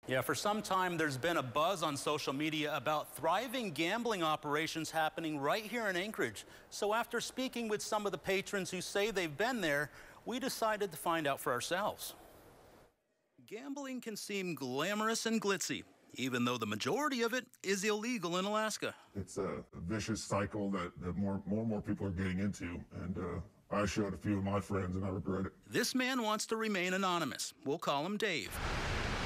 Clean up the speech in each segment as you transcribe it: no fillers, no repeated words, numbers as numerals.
Yeah, for some time there's been a buzz on social media about thriving gambling operations happening right here in Anchorage. So after speaking with some of the patrons who say they've been there, we decided to find out for ourselves. Gambling can seem glamorous and glitzy, even though the majority of it is illegal in Alaska. It's a vicious cycle that more and more people are getting into, and I showed a few of my friends and I regret it. This man wants to remain anonymous. We'll call him Dave.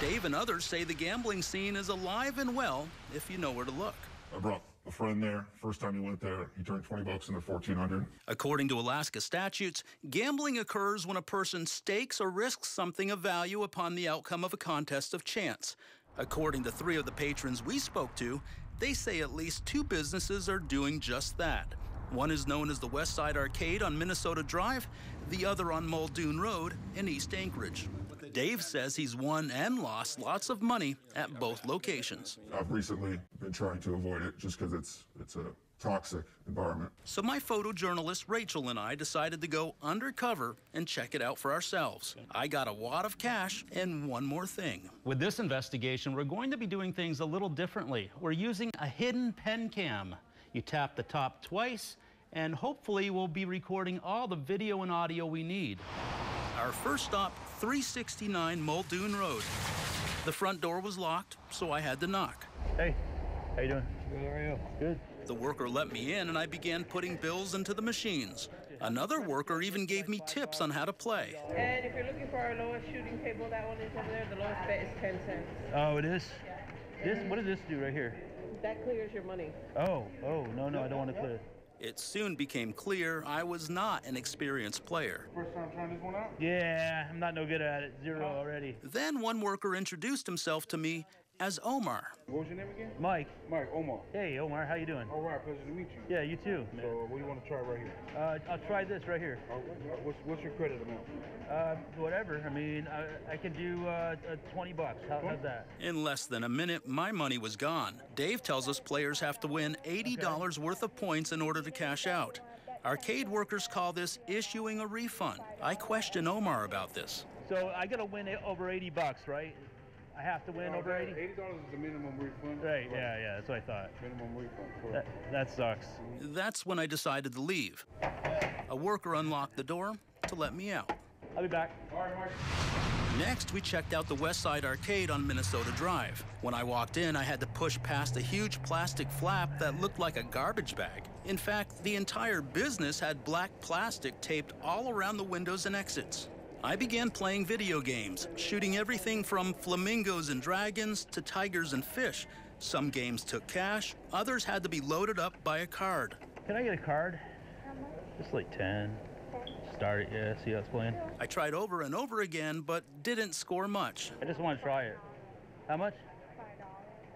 Dave and others say the gambling scene is alive and well if you know where to look. I brought a friend there. First time he went there, he turned 20 bucks into 1,400. According to Alaska statutes, gambling occurs when a person stakes or risks something of value upon the outcome of a contest of chance. According to 3 of the patrons we spoke to, they say at least 2 businesses are doing just that. One is known as the West Side Arcade on Minnesota Drive, the other on Muldoon Road in East Anchorage. Dave says he's won and lost lots of money at both locations. I've recently been trying to avoid it just because it's a toxic environment. So my photojournalist Rachel and I decided to go undercover and check it out for ourselves. I got a wad of cash and one more thing. With this investigation, we're going to be doing things a little differently. We're using a hidden pen cam. You tap the top twice, and hopefully we'll be recording all the video and audio we need. Our first stop, 369 Muldoon Road. The front door was locked, so I had to knock. Hey, how you doing? Good, how are you? Good. The worker let me in, and I began putting bills into the machines. Another worker even gave me tips on how to play. And if you're looking for our lowest shooting table, that one is over there. The lowest bet is 10 cents. Oh, it is? Yeah. What does this do right here? That clears your money. Oh, no, I don't want to clear it. It soon became clear I was not an experienced player. First time trying this one out? Yeah, I'm not no good at it. 0 already. Then one worker introduced himself to me as Omar. What was your name again? Mike. Mike, Omar. Hey, Omar, how you doing? All right, pleasure to meet you. Yeah, you too. So what do you want to try right here? I'll try this right here. What's your credit amount? Whatever. I mean, I can do 20 bucks. How's that? In less than a minute, my money was gone. Dave tells us players have to win $80 worth of points in order to cash out. Arcade workers call this issuing a refund. I question Omar about this. So I got to win over 80 bucks, right? I have to win over 80? $80 is the minimum refund. Right, yeah, that's what I thought. Minimum refund. That sucks. That's when I decided to leave. A worker unlocked the door to let me out. I'll be back. All right, Mike. Next, we checked out the West Side Arcade on Minnesota Drive. When I walked in, I had to push past a huge plastic flap that looked like a garbage bag. In fact, the entire business had black plastic taped all around the windows and exits. I began playing video games, shooting everything from flamingos and dragons to tigers and fish. Some games took cash, others had to be loaded up by a card. Can I get a card? Just like 10. Start it, yeah, see how it's playing. I tried over and over again, but didn't score much. I just want to try it. How much?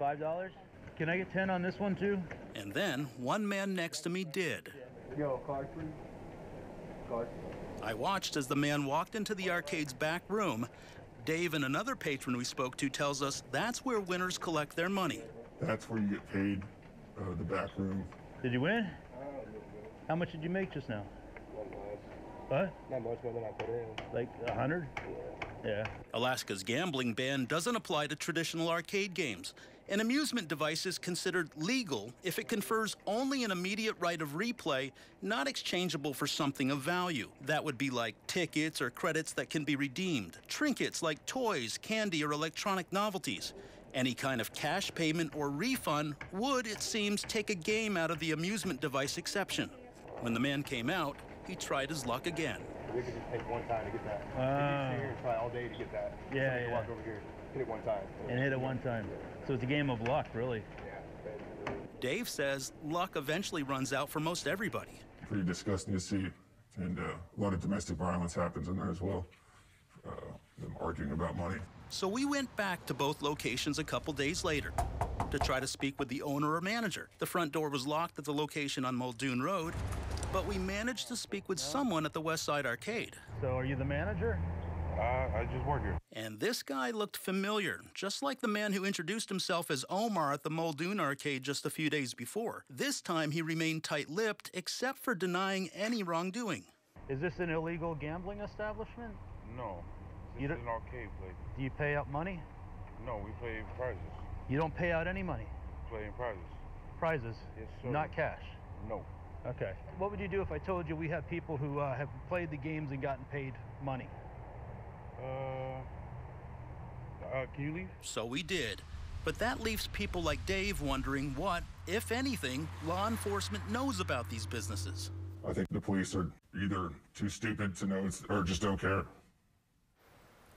$5. $5? Can I get 10 on this one too? And then one man next to me did. Yo, card please. Card. I watched as the man walked into the arcade's back room. Dave and another patron we spoke to tells us that's where winners collect their money. That's where you get paid, the back room. Did you win? How much did you make just now? Not much. What? Not much more than I put in. Like 100? Yeah. Alaska's gambling ban doesn't apply to traditional arcade games. An amusement device is considered legal if it confers only an immediate right of replay, not exchangeable for something of value. That would be like tickets or credits that can be redeemed, trinkets like toys, candy, or electronic novelties. Any kind of cash payment or refund would, it seems, take a game out of the amusement device exception. When the man came out, he tried his luck again. We could just take one time to get that. We could sit here and try all day to get that. Yeah, yeah. Walk over here, hit it one time. And hit it one time. So it's a game of luck, really. Yeah. Dave says luck eventually runs out for most everybody. Pretty disgusting to see, and a lot of domestic violence happens in there as well. Them arguing about money. So we went back to both locations a couple days later to try to speak with the owner or manager. The front door was locked at the location on Muldoon Road, but we managed to speak with someone at the West Side Arcade. So are you the manager? I just work here. And this guy looked familiar, just like the man who introduced himself as Omar at the Muldoon Arcade just a few days before. This time he remained tight-lipped, except for denying any wrongdoing. Is this an illegal gambling establishment? No. You This don't- is an arcade place. Do you pay out money? No, we play prizes. You don't pay out any money? Playing prizes. Prizes? Yes, sir. Not cash? No. Okay. What would you do if I told you we have people who have played the games and gotten paid money? Can you leave? So we did. But that leaves people like Dave wondering what, if anything, law enforcement knows about these businesses. I think the police are either too stupid to know or just don't care.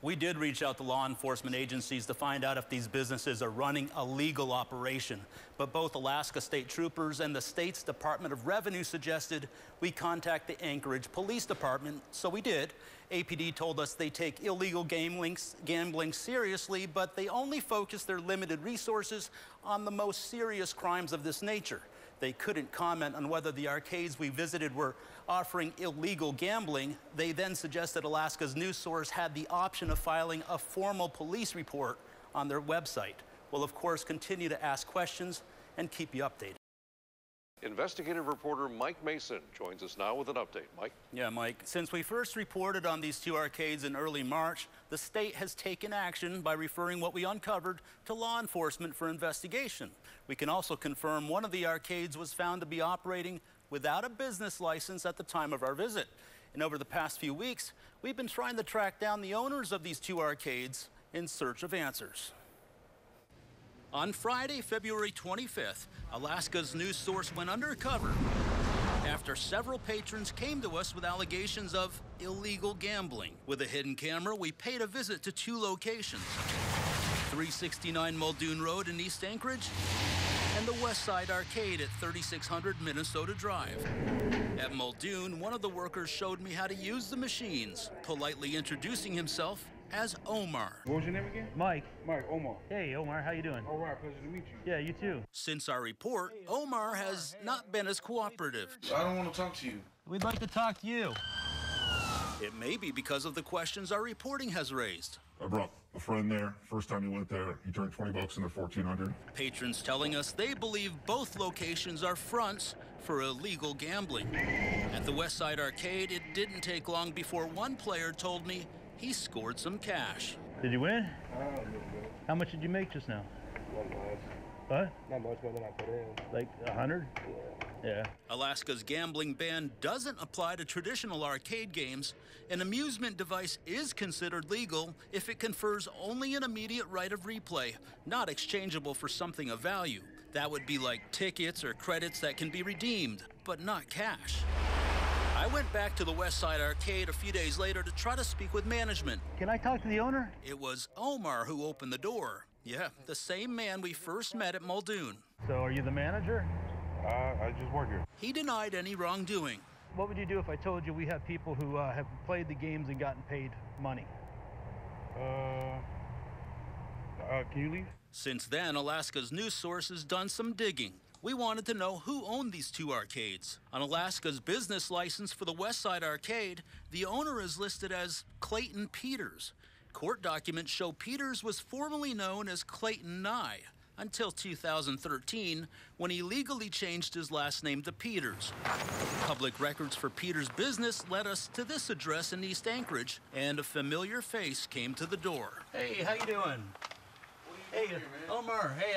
We did reach out to law enforcement agencies to find out if these businesses are running a legal operation. But both Alaska State Troopers and the state's Department of Revenue suggested we contact the Anchorage Police Department, so we did. APD told us they take illegal gambling seriously, but they only focus their limited resources on the most serious crimes of this nature. They couldn't comment on whether the arcades we visited were offering illegal gambling. They then suggested Alaska's news source had the option of filing a formal police report on their website. We'll, of course, continue to ask questions and keep you updated. Investigative reporter Mike Mason joins us now with an update. Mike? Yeah, Mike. Since we first reported on these two arcades in early March, the state has taken action by referring what we uncovered to law enforcement for investigation. We can also confirm one of the arcades was found to be operating without a business license at the time of our visit. And over the past few weeks, we've been trying to track down the owners of these two arcades in search of answers. On Friday, February 25th, Alaska's news source went undercover after severeral patrons came to us with allegations of illegal gambling. With a hidden camera, we paid a visit to two locations, 369 Muldoon Road in East Anchorage and the West Side Arcade at 3600 Minnesota Drive. At Muldoon, one of the workers showed me how to use the machines, politely introducing himself as Omar. What was your name again? Mike. Mike, Omar. Hey, Omar, how you doing? All right, pleasure to meet you. Yeah, you too. Since our report, Omar has not been as cooperative. I don't want to talk to you. We'd like to talk to you. It may be because of the questions our reporting has raised. I brought a friend there. First time he went there, he turned 20 bucks into 1,400. Patrons telling us they believe both locations are fronts for illegal gambling. At the West Side Arcade, it didn't take long before one player told me he scored some cash. Did you win? How much did you make just now? Not much. What? Not much more than I put in. Like 100? Yeah. Alaska's gambling ban doesn't apply to traditional arcade games. An amusement device is considered legal if it confers only an immediate right of replay, not exchangeable for something of value. That would be like tickets or credits that can be redeemed, but not cash. I went back to the West Side Arcade a few days later to try to speak with management. Can I talk to the owner? It was Omar who opened the door. Yeah, the same man we first met at Muldoon. So are you the manager? I just work here. He denied any wrongdoing. What would you do if I told you we have people who have played the games and gotten paid money? Can you leave? Since then, Alaska's news source has done some digging. We wanted to know who owned these two arcades. On Alaska's business license for the West Side Arcade, the owner is listed as Clayton Peters. Court documents show Peters was formerly known as Clayton Nye until 2013, when he legally changed his last name to Peters. Public records for Peters' business led us to this address in East Anchorage, and a familiar face came to the door. Hey, how you doing? Hey, Omar. Hey,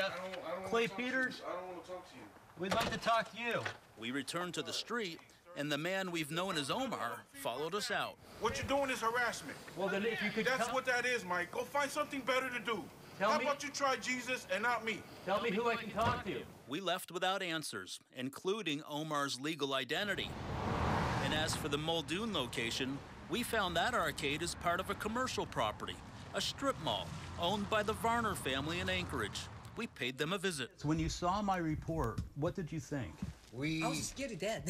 Clay Peters. I don't want to talk to you. We'd like to talk to you. We returned to the street, and the man we've known as Omar followed us out. What you're doing is harassment. Well, then if you could That's what that is, Mike. Go find something better to do. Tell How me- about you try Jesus and not me? Tell me who I can talk to. We left without answers, including Omar's legal identity. And as for the Muldoon location, we found that arcade is part of a commercial property, a strip mall owned by the Varner family in Anchorage. We paid them a visit. So when you saw my report, what did you think? I was scared to death.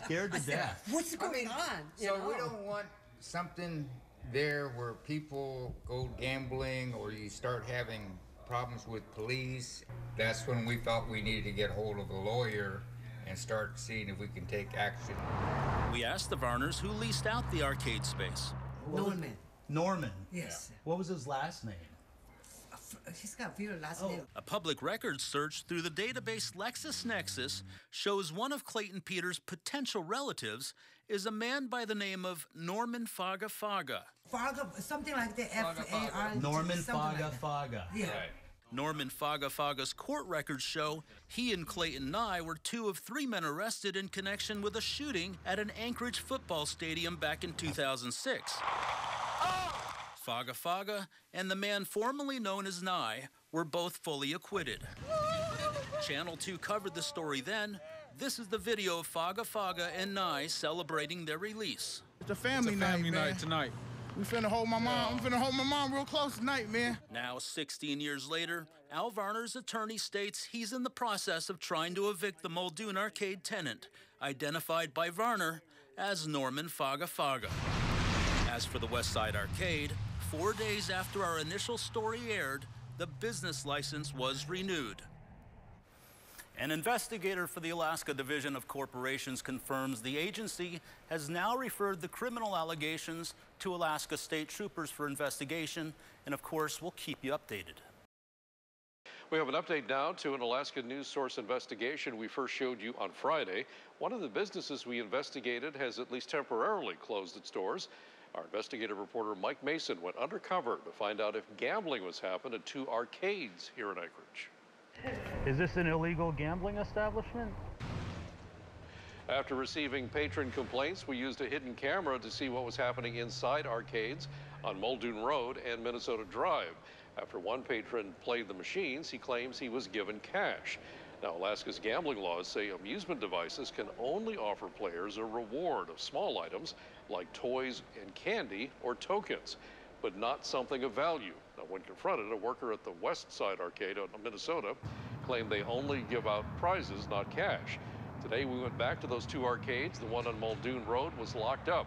Scared to I said, death. What's going on? You So know? we don't want something there where people go gambling or you start having problems with police. That's when we thought we needed to get hold of a lawyer and start seeing if we can take action. We asked the Varners who leased out the arcade space. Norman. Norman. Yes. What was his last name? He's got a weird last name. A public records search through the database LexisNexis shows one of Clayton Peters' potential relatives is a man by the name of Norman Faga Faga. Faga, something like the F-A-R. Norman something Faga like that. Faga. Yeah. Right. Norman Faga Faga's court records show he and Clayton Nye were 2 of 3 men arrested in connection with a shooting at an Anchorage football stadium back in 2006. Faga Faga and the man formerly known as Nye were both fully acquitted. Channel 2 covered the story then. This is the video of Faga Faga and Nye celebrating their release. It's a family night tonight. We finna hold my mom. I'm finna hold my mom real close tonight, man. Now, 16 years later, Al Varner's attorney states he's in the process of trying to evict the Muldoon arcade tenant, identified by Varner as Norman Faga Faga. As for the West Side Arcade, 4 days after our initial story aired, the business license was renewed. An investigator for the Alaska Division of Corporations confirms the agency has now referred the criminal allegations to Alaska State Troopers for investigation, and of course, we'll keep you updated. We have an update now to an Alaska News Source investigation we first showed you on Friday. One of the businesses we investigated has at least temporarily closed its doors. Our investigative reporter Mike Mason went undercover to find out if gambling was happening at 2 arcades here in Anchorage. Is this an illegal gambling establishment? After receiving patron complaints, we used a hidden camera to see what was happening inside arcades on Muldoon Road and Minnesota Drive. After one patron played the machines, he claims he was given cash. Now, Alaska's gambling laws say amusement devices can only offer players a reward of small items like toys and candy or tokens, but not something of value. Now, when confronted, a worker at the West Side Arcade in Minnesota claimed they only give out prizes, not cash. Today, we went back to those 2 arcades. The one on Muldoon Road was locked up.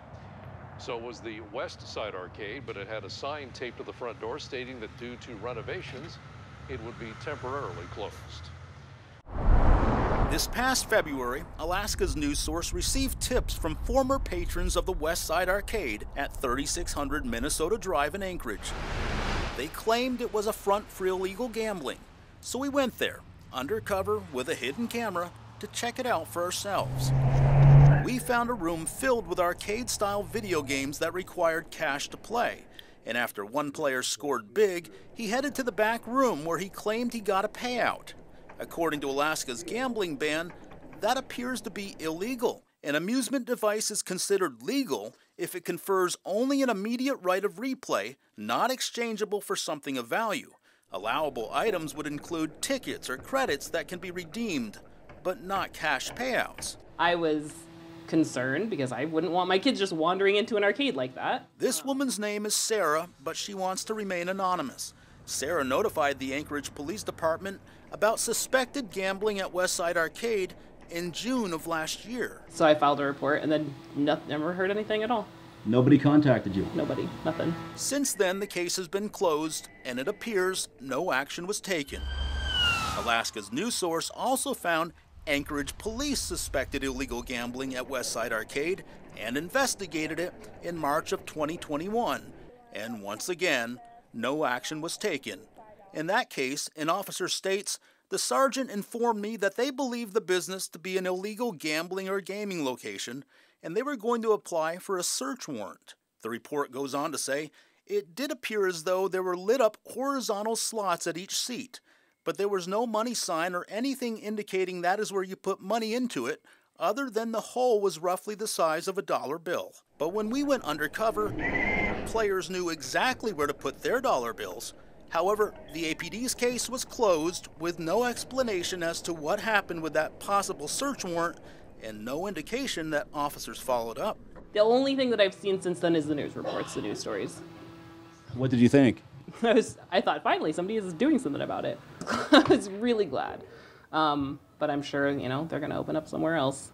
So was the West Side Arcade, but it had a sign taped to the front door stating that due to renovations, it would be temporarily closed. This past February, Alaska's news source received tips from former patrons of the West Side Arcade at 3600 Minnesota Drive in Anchorage. They claimed it was a front for illegal gambling, so we went there, undercover with a hidden camera, to check it out for ourselves. We found a room filled with arcade-style video games that required cash to play, and after one player scored big, he headed to the back room where he claimed he got a payout. According to Alaska's gambling ban, that appears to be illegal. An amusement device is considered legal if it confers only an immediate right of replay, not exchangeable for something of value. Allowable items would include tickets or credits that can be redeemed, but not cash payouts. I was concerned because I wouldn't want my kids just wandering into an arcade like that. This woman's name is Sarah, but she wants to remain anonymous. Sarah notified the Anchorage Police Department about suspected gambling at West Side Arcade in June of last year. So I filed a report and then never heard anything at all. Nobody contacted you? Nobody, nothing. Since then, the case has been closed, and it appears no action was taken. Alaska's news source also found Anchorage police suspected illegal gambling at West Side Arcade and investigated it in March of 2021. And once again, no action was taken. In that case, an officer states, "The sergeant informed me that they believed the business to be an illegal gambling or gaming location, and they were going to apply for a search warrant." The report goes on to say, "It did appear as though there were lit up horizontal slots at each seat, but there was no money sign or anything indicating that is where you put money into it, other than the hole was roughly the size of a dollar bill." But when we went undercover, players knew exactly where to put their dollar bills. However, the APD's case was closed with no explanation as to what happened with that possible search warrant and no indication that officers followed up. The only thing that I've seen since then is the news reports, the news stories. What did you think? I thought finally somebody is doing something about it. I was really glad. But I'm sure, they're going to open up somewhere else.